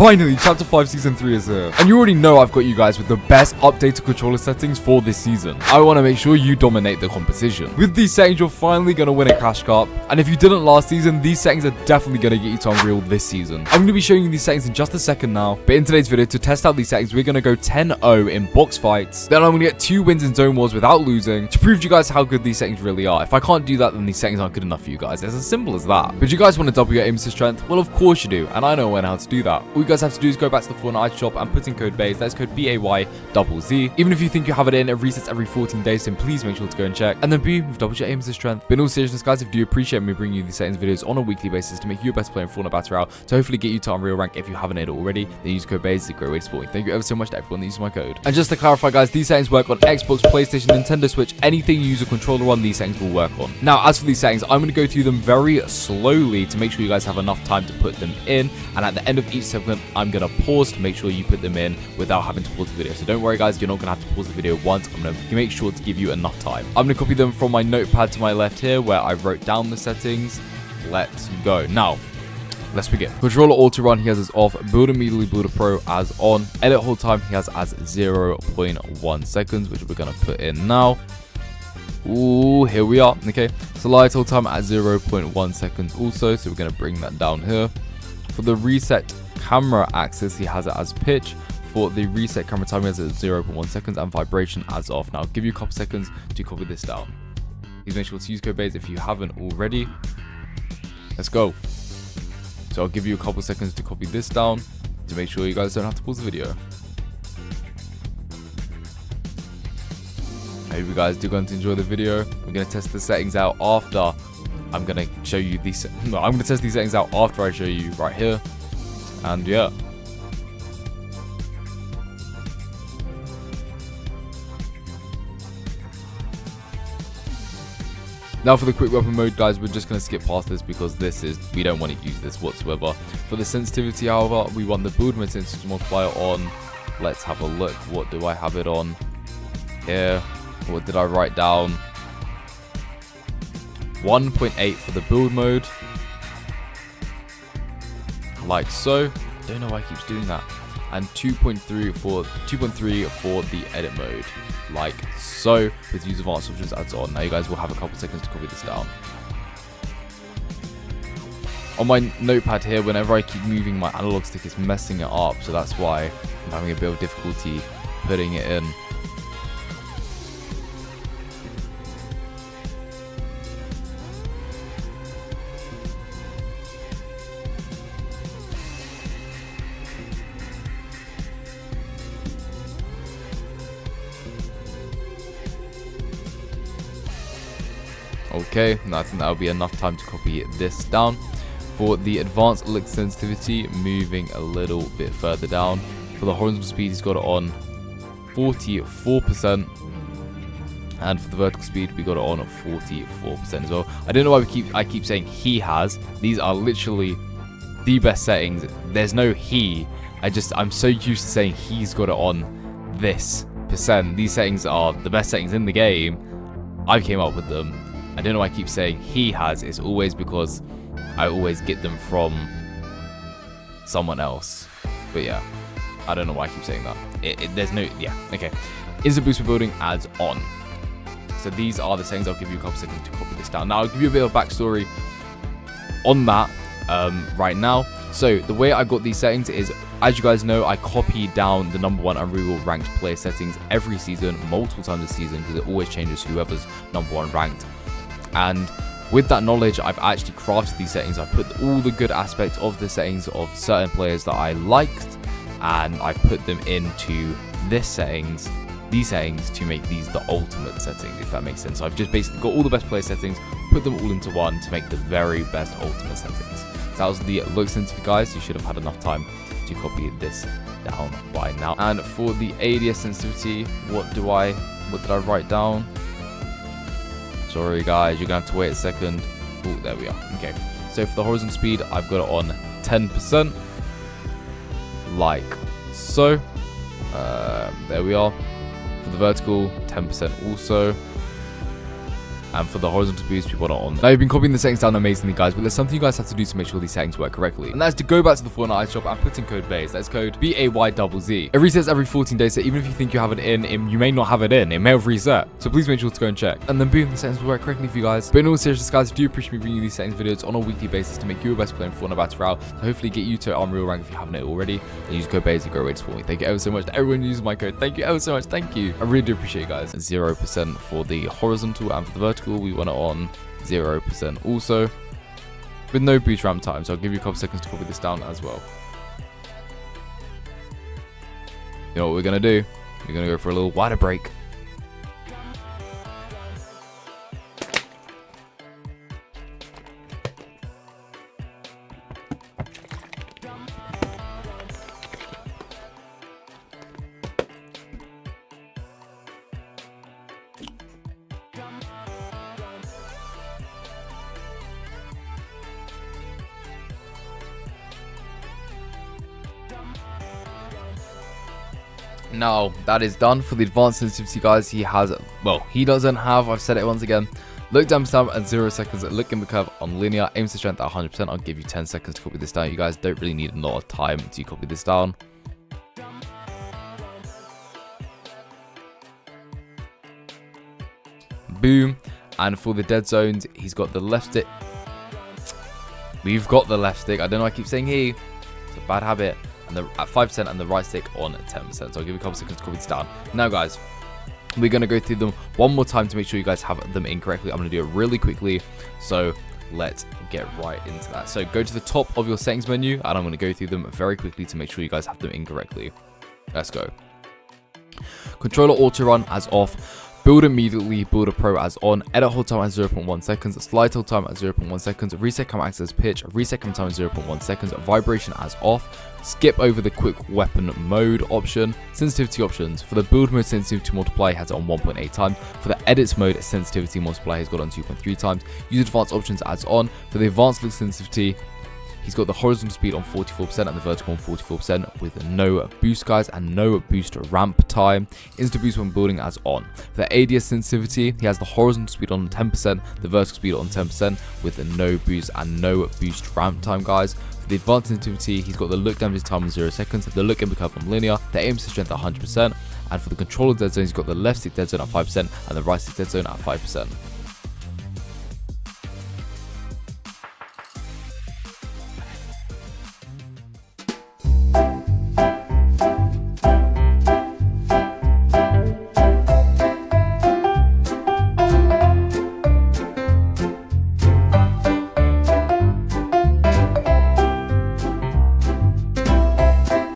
Finally, Chapter 5 Season 3 is here. And you already know I've got you guys with the best updated controller settings for this season. I want to make sure you dominate the competition. With these settings, you're finally going to win a Cash Cup. And if you didn't last season, these settings are definitely going to get you to Unreal this season. I'm going to be showing you these settings in just a second now. But in today's video, to test out these settings, we're going to go 10-0 in box fights. Then I'm going to get 2 wins in zone wars without losing to prove to you guys how good these settings really are. If I can't do that, then these settings aren't good enough for you guys. It's as simple as that. But you guys want to double your aim assist strength? Well, of course you do. And I know how to do that. All you guys have to do is go back to the Fortnite shop and put in code Bayzz. That's code BAYZZ. Even if you think you have it in, it resets every 14 days, then please make sure to go and check. And then B, we've doubled your aim assist strength. But in all seriousness, guys, if you do appreciate me bringing you these settings videos on a weekly basis to make you a best player in Fortnite Battle Royale, to hopefully get you to Unreal rank if you haven't it already, then use code Bayzz. It's a great way to support me. Thank you ever so much to everyone that uses my code. And just to clarify, guys, these settings work on Xbox, PlayStation, Nintendo Switch, anything you use a controller on, these settings will work on. Now, as for these settings, I'm going to go through them very slowly to make sure you guys have enough time to put them in. And at the end of each segment, I'm going to pause to make sure you put them in without having to pause the video. So don't worry, guys, you're not going to have to pause the video once. I'm going to make sure to give you enough time. I'm going to copy them from my notepad to my left here where I wrote down the settings. Let's go. Now, let's begin. Controller auto run, he has as off. Build immediately, build a pro as on. Edit hold time, he has as 0.1 seconds, which we're going to put in now. Ooh, here we are. Okay, slide hold time at 0.1 seconds also, so we're going to bring that down here. For the reset camera axis, he has it as pitch. For the reset camera time, he has it at 0.1 seconds and vibration as off. Now, I'll give you a couple seconds to copy this down. Please make sure to use code Bayzz if you haven't already. Let's go. So I'll give you a couple seconds to copy this down to make sure you guys don't have to pause the video. I hope you guys do going to enjoy the video. We're going to test the settings out after I'm going to show you these. No, I'm going to test these settings out after I show you right here. And yeah. Now for the quick weapon mode, guys, we're just going to skip past this because we don't want to use this whatsoever. For the sensitivity, however, we want the build mode sensitivity multiplier on. Let's have a look. What do I have it on? Here. What did I write down? 1.8 for the build mode. Like so. I don't know why it keeps doing that. And 2.3 for the edit mode. Like so, with use advanced options adds on. Now you guys will have a couple seconds to copy this down. On my notepad here, whenever I keep moving my analog stick, it's messing it up, so that's why I'm having a bit of difficulty putting it in. Okay, I think that'll be enough time to copy this down. For the advanced look sensitivity, moving a little bit further down. For the horizontal speed, he's got it on 44%. And for the vertical speed, we got it on 44% as well. I don't know why I keep saying he has. These are literally the best settings. There's no he. I'm so used to saying he's got it on this percent. These settings are the best settings in the game. I came up with them. I don't know why I keep saying he has. It's always because I always get them from someone else. But yeah, I don't know why I keep saying that. There's no, yeah, okay. Instant boost for building adds on. So these are the settings. I'll give you a couple seconds to copy this down. Now I'll give you a bit of backstory on that right now. So the way I got these settings is, as you guys know, I copy down the #1 Unreal ranked player settings every season, multiple times a season, because it always changes whoever's #1 ranked. And with that knowledge, I've actually crafted these settings. I've put all the good aspects of the settings of certain players that I liked, and I've put them into these settings to make these the ultimate settings, if that makes sense. So I've just basically got all the best player settings, put them all into one to make the very best ultimate settings. So that was the look sensitivity, guys. You should have had enough time to copy this down by now. And for the ADS sensitivity, what did I write down? Sorry guys, you're gonna have to wait a second. Oh, there we are. Okay, so for the horizontal speed, I've got it on 10%, like so. There we are. For the vertical, 10% also. And for the horizontal boost, we want it on. Now, you've been copying the settings down amazingly, guys, but there's something you guys have to do to make sure these settings work correctly. And that's to go back to the Fortnite shop and put in code Bayzz. That's code BAYZZ. It resets every 14 days, so even if you think you have it in, you may not have it in. It may have reset. So please make sure to go and check. And then boom, the settings will work correctly for you guys. But in all seriousness, guys, I do appreciate me bringing you these settings videos on a weekly basis to make you a best player in Fortnite Battle Royale. To hopefully get you to Unreal rank if you haven't it already. And use code Bayzz, great way to support me. Thank you ever so much to everyone using my code. Thank you ever so much. Thank you. I really do appreciate it, guys. 0% for the horizontal, and for the vertical, we want it on 0% also, with no boost ramp time. So I'll give you a couple seconds to copy this down as well. You know what we're gonna do? We're gonna go for a little wider break. Now, that is done for the advanced sensitivity, guys. He doesn't have, I've said it once again, look down stamp at 0 seconds, look in the curve on linear, aim to strength at 100%. I'll give you 10 seconds to copy this down. You guys don't really need a lot of time to copy this down. Boom. And for the dead zones, he's got the left stick. We've got the left stick. I don't know, I keep saying he. It's a bad habit. And at 5% and the right stick on 10%. So I'll give you a couple seconds to copy this down. Now, guys, we're going to go through them one more time to make sure you guys have them incorrectly. I'm going to do it really quickly. So let's get right into that. So go to the top of your settings menu, and I'm going to go through them very quickly to make sure you guys have them incorrectly. Let's go. Controller auto run as off. Build immediately, builder pro as on, edit hold time at 0.1 seconds, slide hold time at 0.1 seconds, reset camera access pitch, reset camera time at 0.1 seconds, vibration as off, skip over the quick weapon mode option, sensitivity options. For the build mode, sensitivity multiply has it on 1.8 times. For the edits mode, sensitivity multiply has got on 2.3 times. Use advanced options as on. For the advanced look sensitivity, he's got the horizontal speed on 44% and the vertical on 44% with no boost, guys, and no boost ramp time. Instant boost when building as on. For the ADS sensitivity, he has the horizontal speed on 10%, the vertical speed on 10% with no boost and no boost ramp time, guys. For the advanced sensitivity, he's got the look damage time on 0 seconds, the look in the curve on linear, the aim to strength at 100%, and for the controller dead zone, he's got the left stick dead zone at 5% and the right stick dead zone at 5%.